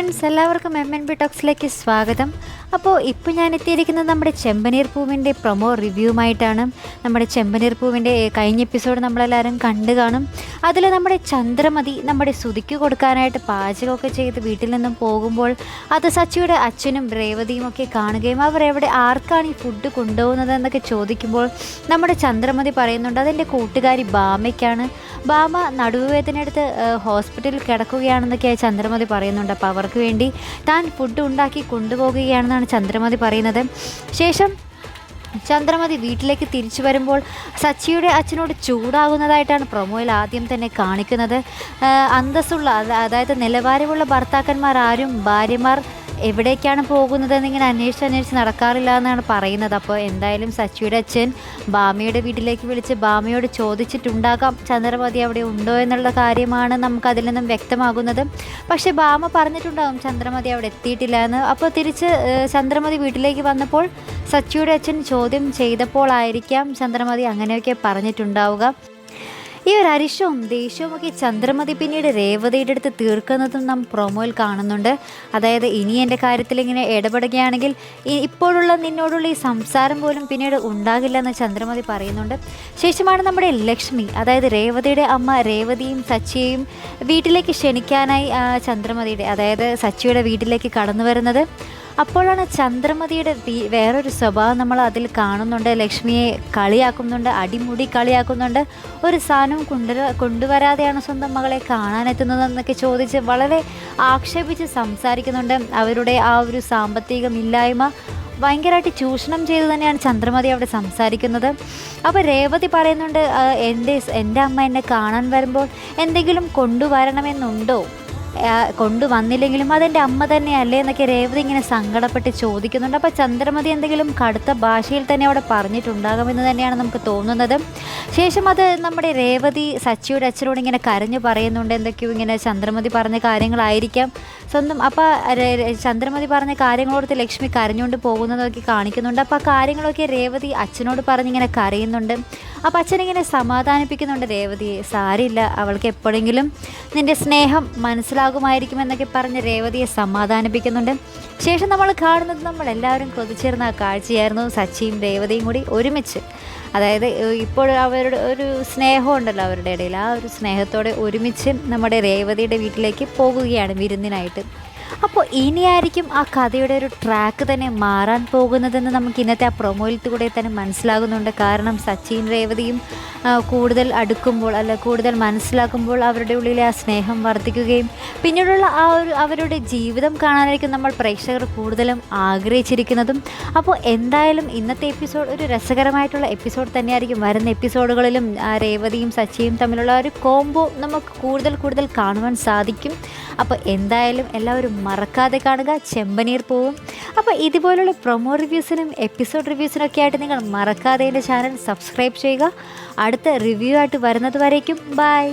Friends, എല്ലാവർക്കും MNB ടോക്സിലേക്ക് സ്വാഗതം. അപ്പോൾ ഇപ്പോൾ ഞാൻ എത്തിയിരിക്കുന്നത് നമ്മുടെ ചെമ്പനീർ പൂവിൻ്റെ പ്രൊമോ റിവ്യൂമായിട്ടാണ്. നമ്മുടെ ചെമ്പനീർ പൂവിൻ്റെ കഴിഞ്ഞ എപ്പിസോഡ് നമ്മളെല്ലാവരും കണ്ടു കാണും. അതിൽ നമ്മുടെ ചന്ദ്രമതി നമ്മുടെ സുധിക്ക് കൊടുക്കാനായിട്ട് പാചകമൊക്കെ ചെയ്ത് വീട്ടിൽ നിന്നും പോകുമ്പോൾ അത് സച്ചിയുടെ അച്ഛനും രേവതിയും ഒക്കെ കാണുകയും അവർ ആർക്കാണ് ഈ ഫുഡ് കൊണ്ടുപോകുന്നത് എന്നൊക്കെ ചോദിക്കുമ്പോൾ നമ്മുടെ ചന്ദ്രമതി പറയുന്നുണ്ട് അതെൻ്റെ കൂട്ടുകാരി ബാമയ്ക്കാണ്. ബാമ നടുവേദനയെടുത്ത് ഹോസ്പിറ്റലിൽ കിടക്കുകയാണെന്നൊക്കെയായി ചന്ദ്രമതി പറയുന്നുണ്ട്. അപ്പോൾ അവർക്ക് വേണ്ടി താൻ ഫുഡ് ഉണ്ടാക്കി കൊണ്ടുപോകുകയാണെന്നാണ് ചന്ദ്രമതി പറയുന്നത്. ശേഷം ചന്ദ്രമതി വീട്ടിലേക്ക് തിരിച്ചു വരുമ്പോൾ സച്ചിയുടെ അച്ഛനോട് ചൂടാകുന്നതായിട്ടാണ് പ്രൊമോയിൽ ആദ്യം തന്നെ കാണിക്കുന്നത്. അന്തസ്സുള്ള അതായത് നിലവാരമുള്ള ഭർത്താക്കന്മാർ ആരും ഭാര്യമാർ എവിടേക്കാണ് പോകുന്നതെന്നിങ്ങനെ അന്വേഷിച്ച് നടക്കാറില്ല എന്നാണ് പറയുന്നത്. അപ്പോൾ എന്തായാലും സച്ചിയുടെ അച്ഛൻ ബാമയുടെ വീട്ടിലേക്ക് വിളിച്ച് ബാമയോട് ചോദിച്ചിട്ടുണ്ടാകാം ചന്ദ്രമതി അവിടെ ഉണ്ടോ എന്നുള്ള കാര്യമാണ് നമുക്കതിൽ നിന്നും വ്യക്തമാകുന്നത്. പക്ഷേ ബാമ പറഞ്ഞിട്ടുണ്ടാകും ചന്ദ്രമതി അവിടെ എത്തിയിട്ടില്ല എന്ന്. അപ്പോൾ തിരിച്ച് ചന്ദ്രമതി വീട്ടിലേക്ക് വന്നപ്പോൾ സച്ചിയുടെ അച്ഛൻ ചോദ്യം ചെയ്തപ്പോഴായിരിക്കാം ചന്ദ്രമതി അങ്ങനെയൊക്കെ പറഞ്ഞിട്ടുണ്ടാവുക. ഈ ഒരു അരിശവും ദേഷ്യവും ഒക്കെ ചന്ദ്രമതി പിന്നീട് രേവതിയുടെ അടുത്ത് തീർക്കുന്നതും നാം പ്രൊമോയിൽ കാണുന്നുണ്ട്. അതായത് ഇനി എൻ്റെ കാര്യത്തിൽ ഇങ്ങനെ ഇടപെടുകയാണെങ്കിൽ ഇപ്പോഴുള്ള നിന്നോടുള്ള ഈ സംസാരം പോലും പിന്നീട് ഉണ്ടാകില്ലെന്ന് ചന്ദ്രമതി പറയുന്നുണ്ട്. ശേഷമാണ് നമ്മുടെ ലക്ഷ്മി, അതായത് രേവതിയുടെ അമ്മ, രേവതിയും സച്ചിയെയും വീട്ടിലേക്ക് ക്ഷണിക്കാനായി ചന്ദ്രമതിയുടെ അതായത് സച്ചിയുടെ വീട്ടിലേക്ക് കടന്നു വരുന്നത്. അപ്പോഴാണ് ചന്ദ്രമതിയുടെ വേറൊരു സ്വഭാവം നമ്മൾ അതിൽ കാണുന്നുണ്ട്. ലക്ഷ്മിയെ കളിയാക്കുന്നുണ്ട്, അടിമുടി കളിയാക്കുന്നുണ്ട്. ഒരു സാധനവും കൊണ്ടുവരാതെയാണ് സ്വന്തം മകളെ കാണാനെത്തുന്നതെന്നൊക്കെ ചോദിച്ച് വളരെ ആക്ഷേപിച്ച് സംസാരിക്കുന്നുണ്ട്. അവരുടെ ആ ഒരു സാമ്പത്തികമില്ലായ്മ ഭയങ്കരമായിട്ട് ചൂഷണം ചെയ്ത് തന്നെയാണ് ചന്ദ്രമതി അവിടെ സംസാരിക്കുന്നത്. അപ്പോൾ രേവതി പറയുന്നുണ്ട് എൻ്റെ അമ്മ എന്നെ കാണാൻ വരുമ്പോൾ എന്തെങ്കിലും കൊണ്ടുവരണമെന്നുണ്ടോ, കൊണ്ടുവന്നില്ലെങ്കിലും അതെൻ്റെ അമ്മ തന്നെയല്ലേ എന്നൊക്കെ രേവതി ഇങ്ങനെ സങ്കടപ്പെട്ട് ചോദിക്കുന്നുണ്ട്. അപ്പോൾ ചന്ദ്രമതി എന്തെങ്കിലും കടുത്ത ഭാഷയിൽ തന്നെ അവിടെ പറഞ്ഞിട്ടുണ്ടാകുമെന്ന് തന്നെയാണ് നമുക്ക് തോന്നുന്നത്. ശേഷം അത് നമ്മുടെ രേവതി സച്ചിയുടെ അച്ഛനോട് ഇങ്ങനെ കരഞ്ഞു പറയുന്നുണ്ട്. എന്തൊക്കെയോ ഇങ്ങനെ ചന്ദ്രമതി പറഞ്ഞ കാര്യങ്ങളായിരിക്കാം സ്വന്തം. അപ്പോൾ ചന്ദ്രമതി പറഞ്ഞ കാര്യങ്ങളോടത്ത് ലക്ഷ്മി കരഞ്ഞുകൊണ്ട് പോകുന്നതൊക്കെ കാണിക്കുന്നുണ്ട്. അപ്പോൾ ആ കാര്യങ്ങളൊക്കെ രേവതി അച്ഛനോട് പറഞ്ഞിങ്ങനെ കരയുന്നുണ്ട്. അപ്പോൾ അച്ഛനിങ്ങനെ സമാധാനിപ്പിക്കുന്നുണ്ട് രേവതിയെ, സാരില്ല, അവൾക്ക് എപ്പോഴെങ്കിലും നിൻ്റെ സ്നേഹം മനസ്സിലാകുമായിരിക്കുമെന്നൊക്കെ പറഞ്ഞ് രേവതിയെ സമാധാനിപ്പിക്കുന്നുണ്ട്. ശേഷം നമ്മൾ കാണുന്നത് നമ്മളെല്ലാവരും കൊതിച്ചേർന്ന ആ കാഴ്ചയായിരുന്നു. സച്ചിയും രേവതിയും കൂടി ഒരുമിച്ച്, അതായത് ഇപ്പോൾ അവരുടെ ഒരു സ്നേഹമുണ്ടല്ലോ അവരുടെ ഇടയിൽ, ആ ഒരു സ്നേഹത്തോടെ ഒരുമിച്ച് നമ്മുടെ രേവതിയുടെ വീട്ടിലേക്ക് പോകുകയാണ് വിരുന്നിനായിട്ട്. അപ്പോൾ ഇനിയായിരിക്കും ആ കഥയുടെ ഒരു ട്രാക്ക് തന്നെ മാറാൻ പോകുന്നതെന്ന് നമുക്ക് ഇന്നത്തെ ആ പ്രൊമോയിൽ കൂടെ തന്നെ മനസ്സിലാകുന്നുണ്ട്. കാരണം സച്ചിൻ രേവതിയും കൂടുതൽ അടുക്കുമ്പോൾ കൂടുതൽ മനസ്സിലാക്കുമ്പോൾ അവരുടെ ഉള്ളിലെ ആ സ്നേഹം വർദ്ധിക്കുകയും പിന്നീടുള്ള ആ ഒരു അവരുടെ ജീവിതം കാണാനായിരിക്കും നമ്മൾ പ്രേക്ഷകർ കൂടുതലും ആഗ്രഹിച്ചിരിക്കുന്നതും. അപ്പോൾ എന്തായാലും ഇന്നത്തെ എപ്പിസോഡ് ഒരു രസകരമായിട്ടുള്ള എപ്പിസോഡ് തന്നെയായിരിക്കും. വരുന്ന എപ്പിസോഡുകളിലും രേവതിയും സച്ചിയും തമ്മിലുള്ള ഒരു കോംബോ നമുക്ക് കൂടുതൽ കാണുവാൻ സാധിക്കും. അപ്പോൾ എന്തായാലും എല്ലാവരും മറക്കാതെ കാണുക ചെമ്പനീർ പൂവും. അപ്പോൾ ഇതുപോലുള്ള പ്രൊമോ റിവ്യൂസിനും എപ്പിസോഡ് റിവ്യൂസിനൊക്കെ ആയിട്ട് നിങ്ങൾ മറക്കാതെ എൻ്റെ ചാനൽ സബ്സ്ക്രൈബ് ചെയ്യുക. അടുത്ത റിവ്യൂ ആയിട്ട് വരുന്നത് വരേക്കും ബൈ.